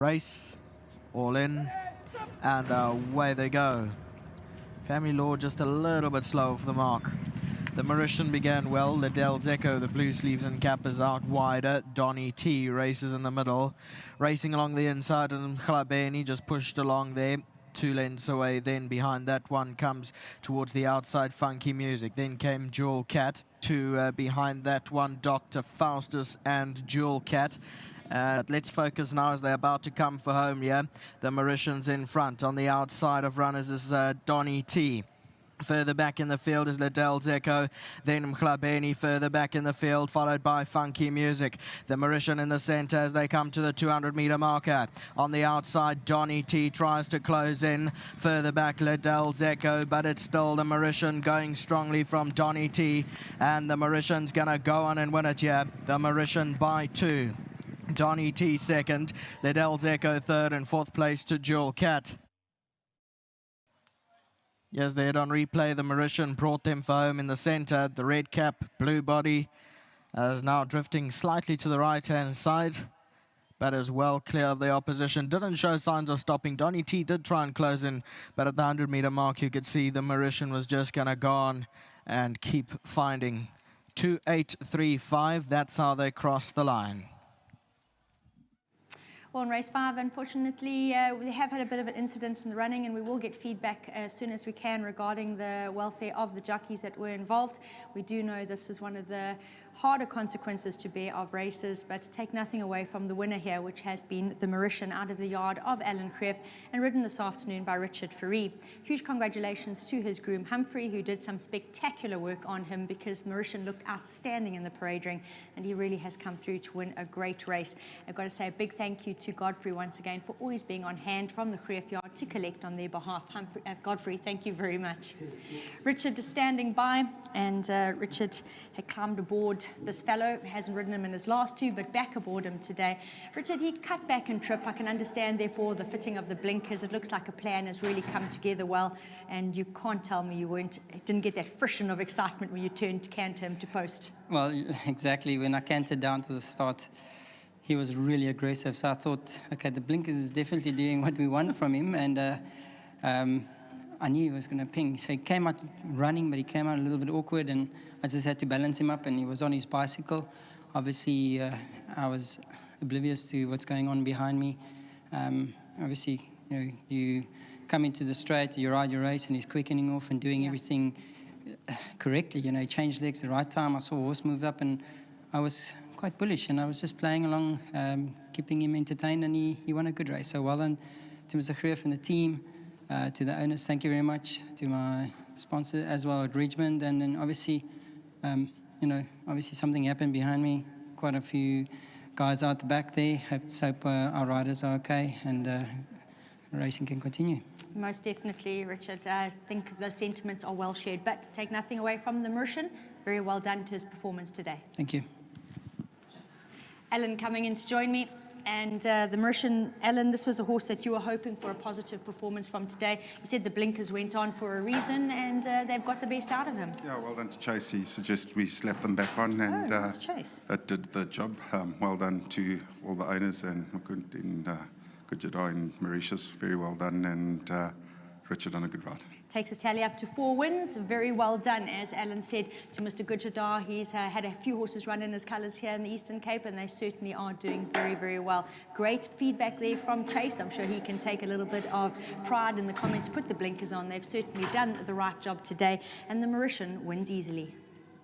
Race, all in, and away they go. Family Law just a little bit slow for the mark. The Mauritian began well. Liddell Zeko, the blue sleeves and cap, is out wider. Donny T races in the middle. Racing along the inside, and Mkhalabeni just pushed along there. 2 lengths away. Then behind that one comes towards the outside Funky Music. Then came Jewel Cat. Behind that one, Dr. Faustus and Jewel Cat. Let's focus now as they're about to come for home here. The Mauritians in front. On the outside of runners is Donny T. Further back in the field is Liddell Zeko, then Mkhalabeni further back in the field, followed by Funky Music. The Mauritian in the centre as they come to the 200-metre marker. On the outside, Donny T tries to close in. Further back, Liddell Zeko, but it's still the Mauritian going strongly from Donny T. And the Mauritian's going to go on and win it here. The Mauritian by 2. Donny T second, Liddell Zeko third, and fourth place to Jewel Cat. Yes, they had on replay. The Mauritian brought them for home in the centre. The red cap, blue body, is now drifting slightly to the right-hand side, but is well clear of the opposition. Didn't show signs of stopping. Donny T did try and close in, but at the 100-metre mark, you could see the Mauritian was just going to go on and keep finding. 2-8-3-5, that's how they crossed the line. Well, in race 5, unfortunately, we have had a bit of an incident in the running, and we will get feedback as soon as we can regarding the welfare of the jockeys that were involved. We do know this is one of the harder consequences to bear of races, but take nothing away from the winner here, which has been the Mauritian out of the yard of Alan Creef and ridden this afternoon by Richard Fourie. Huge congratulations to his groom Humphrey, who did some spectacular work on him, because Mauritian looked outstanding in the parade ring, and he really has come through to win a great race. I've got to say a big thank you to Godfrey once again for always being on hand from the Creef yard to collect on their behalf. Godfrey, thank you very much. Richard is standing by, and Richard had climbed aboard this fellow. Hasn't ridden him in his last 2, but back aboard him today. Richard, he cut back and trip. I can understand, therefore, the fitting of the blinkers. It looks like a plan has really come together well, and you can't tell me you didn't get that frisson of excitement when you turned canter him to post. Well, exactly. When I cantered down to the start, he was really aggressive, so I thought, okay, the blinkers is definitely doing what we want from him, and I knew he was going to ping. So he came out running, but he came out a little bit awkward, and I just had to balance him up, and he was on his bicycle. Obviously, I was oblivious to what's going on behind me. Obviously, you come into the straight, you ride your race, and he's quickening off and doing everything correctly. He changed legs at the right time. I saw a horse move up, and I was quite bullish, and I was just playing along, keeping him entertained, and he won a good race. So well done to Mr. Creef and the team. To the owners, thank you very much. To my sponsor as well at Richmond, and then obviously, obviously something happened behind me. Quite a few guys out the back there. Hope our riders are okay, and racing can continue. Most definitely, Richard. I think those sentiments are well shared, but take nothing away from the Mauritian. Very well done to his performance today. Thank you. Alan coming in to join me. And the Mauritian, Alan, this was a horse that you were hoping for a positive performance from today. You said the blinkers went on for a reason, and they've got the best out of him. Yeah, well done to Chase. He suggested we slap them back on, and nice Chase. It did the job. Well done to all the owners, and Gujadar in Mauritius, very well done, and Richard on a good ride. Takes a tally up to 4 wins. Very well done, as Alan said, to Mr. Gujadar. He's had a few horses run in his colours here in the Eastern Cape, and they certainly are doing very, very well. Great feedback there from Chase. I'm sure he can take a little bit of pride in the comments. Put the blinkers on. They've certainly done the right job today, and the Mauritian wins easily.